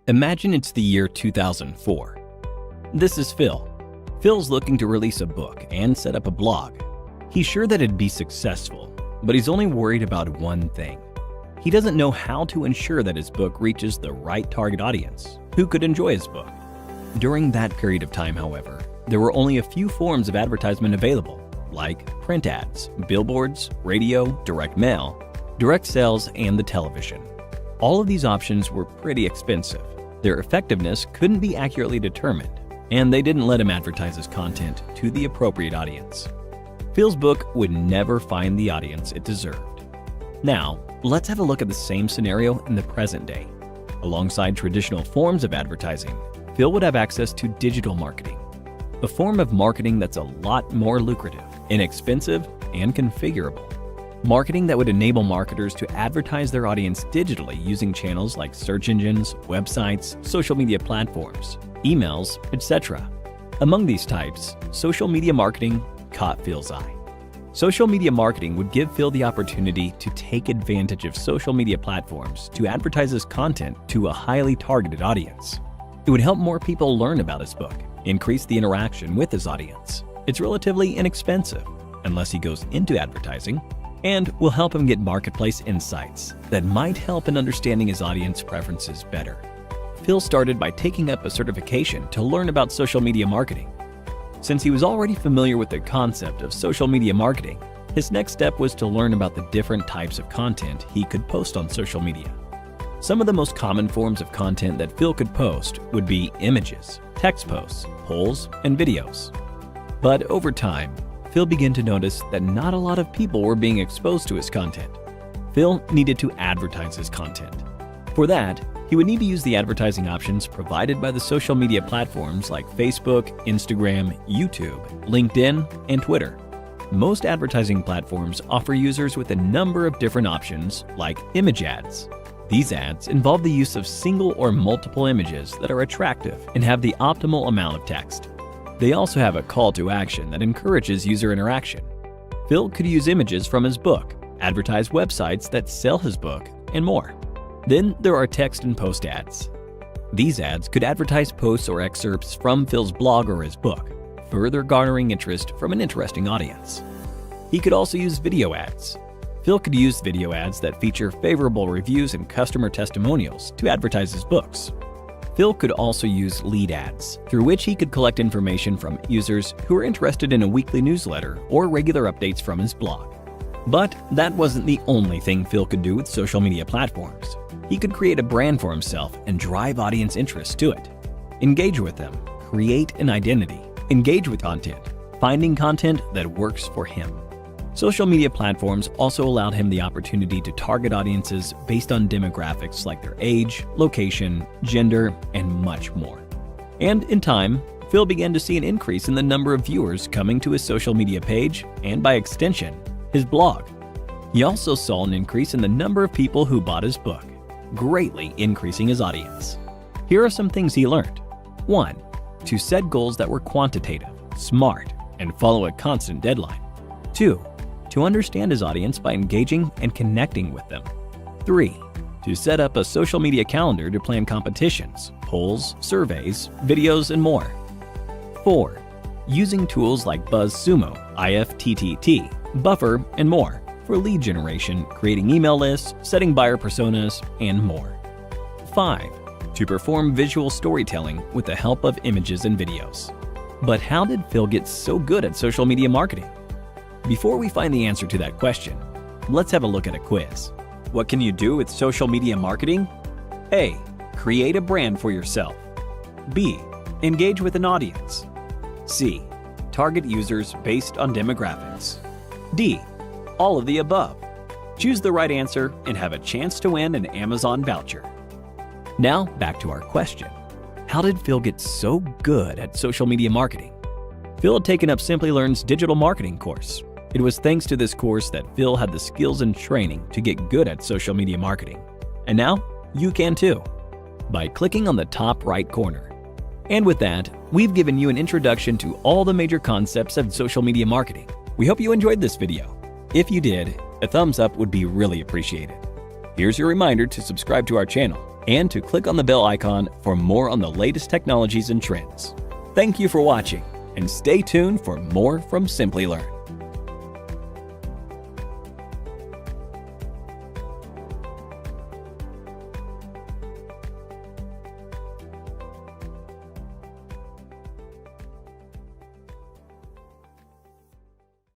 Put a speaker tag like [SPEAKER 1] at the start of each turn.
[SPEAKER 1] Imagine it's the year 2004. This is Phil. Phil's looking to release a book and set up a blog. He's sure that it'd be successful, but he's only worried about one thing. He doesn't know how to ensure that his book reaches the right target audience who could enjoy his book. During that period of time, however, there were only a few forms of advertisement available, like print ads, billboards, radio, direct mail, direct sales, and the television. All of these options were pretty expensive. Their effectiveness couldn't be accurately determined, and they didn't let him advertise his content to the appropriate audience. Phil's book would never find the audience it deserved. Now, let's have a look at the same scenario in the present day. Alongside traditional forms of advertising, Phil would have access to digital marketing, a form of marketing that's a lot more lucrative, inexpensive, and configurable. Marketing that would enable marketers to advertise their audience digitally using channels like search engines, websites, social media platforms, emails, etc. Among these types, social media marketing caught Phil's eye. Social media marketing would give Phil the opportunity to take advantage of social media platforms to advertise his content to a highly targeted audience. It would help more people learn about his book, increase the interaction with his audience. It's relatively inexpensive, unless he goes into advertising, and will help him get marketplace insights that might help in understanding his audience preferences better. Phil started by taking up a certification to learn about social media marketing. Since he was already familiar with the concept of social media marketing, his next step was to learn about the different types of content he could post on social media. Some of the most common forms of content that Phil could post would be images, text posts, polls, and videos. But over time, Phil began to notice that not a lot of people were being exposed to his content. Phil needed to advertise his content. For that, he would need to use the advertising options provided by the social media platforms like Facebook, Instagram, YouTube, LinkedIn, and Twitter. Most advertising platforms offer users with a number of different options like image ads. These ads involve the use of single or multiple images that are attractive and have the optimal amount of text. They also have a call to action that encourages user interaction. Phil could use images from his book, advertise websites that sell his book, and more. Then there are text and post ads. These ads could advertise posts or excerpts from Phil's blog or his book, further garnering interest from an interesting audience. He could also use video ads. Phil could use video ads that feature favorable reviews and customer testimonials to advertise his books. Phil could also use lead ads, through which he could collect information from users who are interested in a weekly newsletter or regular updates from his blog. But that wasn't the only thing Phil could do with social media platforms. He could create a brand for himself and drive audience interest to it. Engage with them, create an identity, engage with content, finding content that works for him. Social media platforms also allowed him the opportunity to target audiences based on demographics like their age, location, gender, and much more. And in time, Phil began to see an increase in the number of viewers coming to his social media page and, by extension, his blog. He also saw an increase in the number of people who bought his book, greatly increasing his audience. Here are some things he learned. 1. To set goals that were quantitative, smart, and follow a constant deadline. 2. To understand his audience by engaging and connecting with them. 3. To set up a social media calendar to plan competitions, polls, surveys, videos, and more. 4. Using tools like BuzzSumo, IFTTT, Buffer, and more for lead generation, creating email lists, setting buyer personas, and more. 5. To perform visual storytelling with the help of images and videos. But how did Phil get so good at social media marketing? Before we find the answer to that question, let's have a look at a quiz. What can you do with social media marketing? A. Create a brand for yourself. B. Engage with an audience. C. Target users based on demographics. D. All of the above. Choose the right answer and have a chance to win an Amazon voucher. Now, back to our question. How did Phil get so good at social media marketing? Phil had taken up Simplilearn's digital marketing course. It was thanks to this course that Phil had the skills and training to get good at social media marketing. And now, you can too, by clicking on the top right corner. And with that, we've given you an introduction to all the major concepts of social media marketing. We hope you enjoyed this video. If you did, a thumbs up would be really appreciated. Here's your reminder to subscribe to our channel and to click on the bell icon for more on the latest technologies and trends. Thank you for watching, and stay tuned for more from Simply Learn.